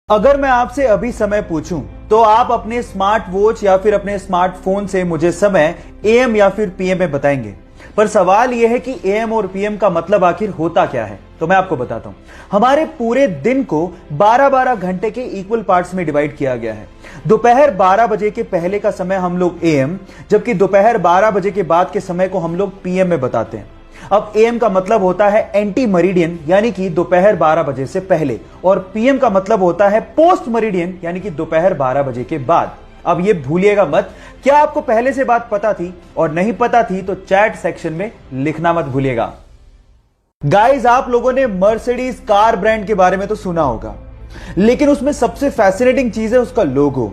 अगर मैं आपसे अभी समय पूछूं तो आप अपने स्मार्ट वॉच या फिर अपने स्मार्टफोन से मुझे समय एएम या फिर पीएम में बताएंगे। पर सवाल यह है कि एएम और पीएम का मतलब आखिर होता क्या है। तो मैं आपको बताता हूं। हमारे पूरे दिन को 12-12 घंटे के इक्वल पार्ट्स में डिवाइड किया गया है। दोपहर 12 बजे के पहले का समय हम लोग एएम, जबकि दोपहर 12 बजे के बाद के समय को हम लोग पीएम में बताते हैं। अब एएम का मतलब होता है एंटी मरीडियन, यानी कि दोपहर 12 बजे से पहले, और पीएम का मतलब होता है पोस्ट मरीडियन, यानी कि दोपहर 12 बजे के बाद। अब ये भूलिएगा मत। क्या आपको पहले से बात पता थी? और नहीं पता थी तो चैट सेक्शन में लिखना मत भूलिएगा। गाइस, आप लोगों ने मर्सिडीज कार ब्रांड के बारे में तो सुना होगा, लेकिन उसमें सबसे फैसिनेटिंग चीज है उसका लोगो।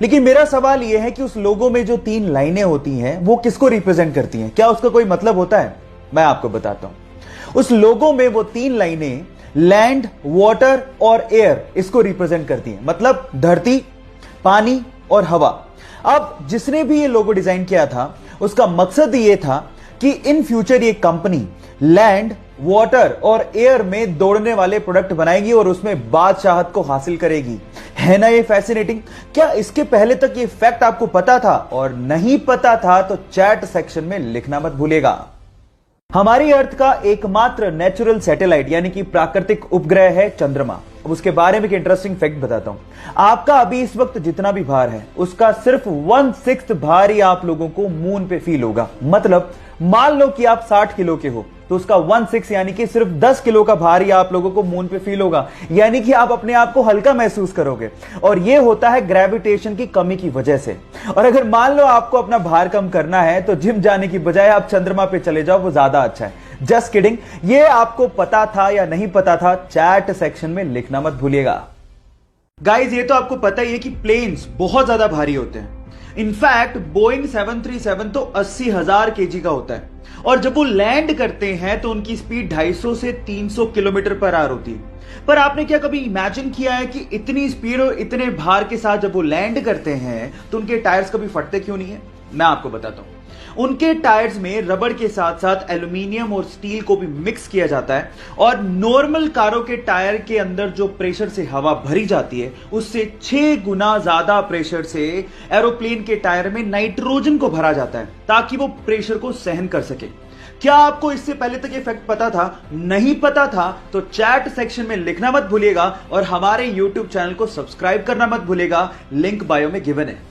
लेकिन मेरा सवाल यह है कि उस लोगो में जो 3 लाइनें होती हैं वो किसको रिप्रेजेंट करती हैं? क्या उसका कोई मतलब होता है? मैं आपको बताता हूं। उस लोगो में वो 3 लाइनें लैंड, वाटर और एयर इसको रिप्रेजेंट करती हैं, मतलब धरती, पानी और हवा। अब जिसने भी ये लोगो डिजाइन किया था उसका मकसद ये था कि इन फ्यूचर ये कंपनी लैंड, वाटर और एयर में दौड़ने वाले प्रोडक्ट बनाएगी और उसमें बादशाहत को हासिल करेगी। है ना ये फैसिनेटिंग? क्या इसके पहले तक ये फैक्ट आपको पता था? और नहीं पता था तो चैट सेक्शन में लिखना मत भूलिएगा। हमारी अर्थ का एकमात्र नेचुरल सैटेलाइट यानी कि प्राकृतिक उपग्रह है चंद्रमा। अब उसके बारे में एक इंटरेस्टिंग फैक्ट बताता हूं। आपका अभी इस वक्त जितना भी भार है उसका सिर्फ 1/6 भार ही आप लोगों को मून पे फील होगा। मतलब मान लो कि आप 60 किलो के हो तो उसका 1/6 यानी कि सिर्फ 10 किलो का भार ही आप लोगों को मून पे फील होगा, यानी कि आप अपने आप को हल्का महसूस करोगे। और यह होता है ग्रेविटेशन की कमी की वजह से। और अगर मान लो आपको अपना भार कम करना है तो जिम जाने की बजाय आप चंद्रमा पे चले जाओ, वो ज्यादा अच्छा है। Just kidding. ये आपको पता था या नहीं पता था? चैट सेक्शन में लिखना मत भूलिएगा। गाइस, ये तो आपको पता ही है कि प्लेन्स बहुत ज्यादा भारी होते हैं। इनफैक्ट बोइंग 737 तो 80,000 केजी का होता है, और जब वो लैंड करते हैं तो उनकी स्पीड 250 से 300 किलोमीटर पर आवर होती है। पर आपने क्या कभी इमेजिन किया है कि इतनी स्पीड और इतने भार के साथ जब वो लैंड करते हैं तो उनके टायर्स कभी फटते क्यों नहीं है? मैं आपको बताता हूं। उनके टायर्स में रबड़ के साथ साथ एल्यूमिनियम और स्टील को भी मिक्स किया जाता है, और नॉर्मल कारों के टायर के अंदर जो प्रेशर से हवा भरी जाती है उससे 6 गुना ज्यादा प्रेशर से एरोप्लेन के टायर में नाइट्रोजन को भरा जाता है ताकि वो प्रेशर को सहन कर सके। क्या आपको इससे पहले तक ये फैक्ट पता था? नहीं पता था तो चैट सेक्शन में लिखना मत भूलिएगा, और हमारे यूट्यूब चैनल को सब्सक्राइब करना मत भूलिएगा। लिंक बायो में गिवन है।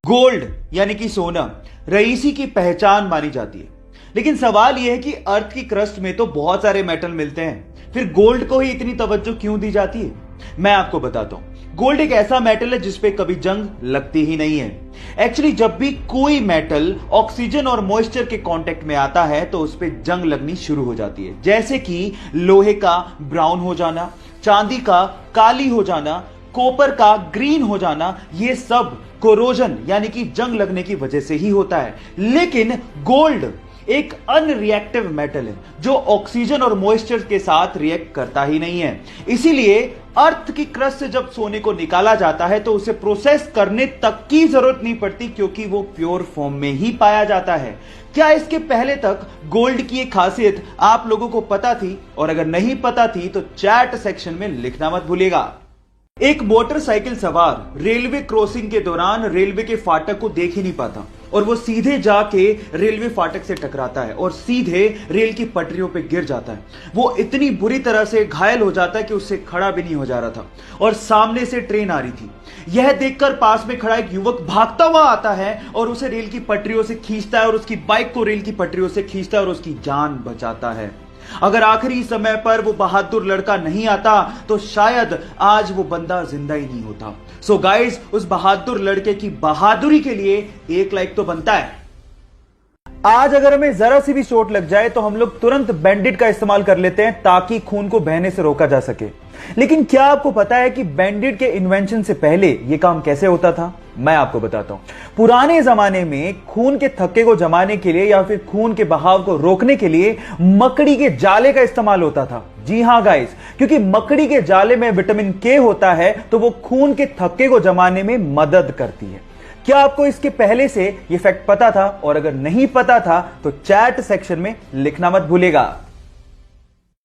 गोल्ड यानी कि सोना रईसी की पहचान मानी जाती है, लेकिन सवाल यह है कि अर्थ की क्रस्ट में तो बहुत सारे मेटल मिलते हैं, फिर गोल्ड को ही इतनी तवज्जो क्यों दी जाती है? मैं आपको बताता हूं। गोल्ड एक ऐसा मेटल है जिसपे कभी जंग लगती ही नहीं है। एक्चुअली जब भी कोई मेटल ऑक्सीजन और मॉइस्चर के कांटेक्ट में आता है तो उस पर जंग लगनी शुरू हो जाती है, जैसे कि लोहे का ब्राउन हो जाना, चांदी का काली हो जाना, कॉपर का ग्रीन हो जाना। ये सब कोरोजन यानी कि जंग लगने की वजह से ही होता है। लेकिन गोल्ड एक अनरिएक्टिव मेटल है जो ऑक्सीजन और मॉइस्चर के साथ रिएक्ट करता ही नहीं है। इसीलिए अर्थ की क्रस्ट से जब सोने को निकाला जाता है तो उसे प्रोसेस करने तक की जरूरत नहीं पड़ती, क्योंकि वो प्योर फॉर्म में ही पाया जाता है। क्या इसके पहले तक गोल्ड की एक खासियत आप लोगों को पता थी? और अगर नहीं पता थी तो चैट सेक्शन में लिखना मत भूलिएगा। एक मोटरसाइकिल सवार रेलवे क्रॉसिंग के दौरान रेलवे के फाटक को देख ही नहीं पाता, और वो सीधे जाके रेलवे फाटक से टकराता है और सीधे रेल की पटरियों पे गिर जाता है। वो इतनी बुरी तरह से घायल हो जाता है कि उससे खड़ा भी नहीं हो जा रहा था, और सामने से ट्रेन आ रही थी। यह देखकर पास में खड़ा एक युवक भागता हुआ आता है और उसे रेल की पटरियों से खींचता है, और उसकी बाइक को रेल की पटरियों से खींचता है और उसकी जान बचाता है। अगर आखिरी समय पर वो बहादुर लड़का नहीं आता तो शायद आज वो बंदा जिंदा ही नहीं होता। सो गाइस, उस बहादुर लड़के की बहादुरी के लिए एक लाइक तो बनता है। आज अगर हमें जरा सी भी चोट लग जाए तो हम लोग तुरंत बैंडेड का इस्तेमाल कर लेते हैं ताकि खून को बहने से रोका जा सके। लेकिन क्या आपको पता है कि बैंडेड के इन्वेंशन से पहले यह काम कैसे होता था? मैं आपको बताता हूं। पुराने जमाने में खून के थक्के को जमाने के लिए या फिर खून के बहाव को रोकने के लिए मकड़ी के जाले का इस्तेमाल होता था। जी हां गाइस, क्योंकि मकड़ी के जाले में विटामिन के होता है तो वो खून के थक्के को जमाने में मदद करती है। क्या आपको इसके पहले से यह फैक्ट पता था? और अगर नहीं पता था तो चैट सेक्शन में लिखना मत भूलिएगा।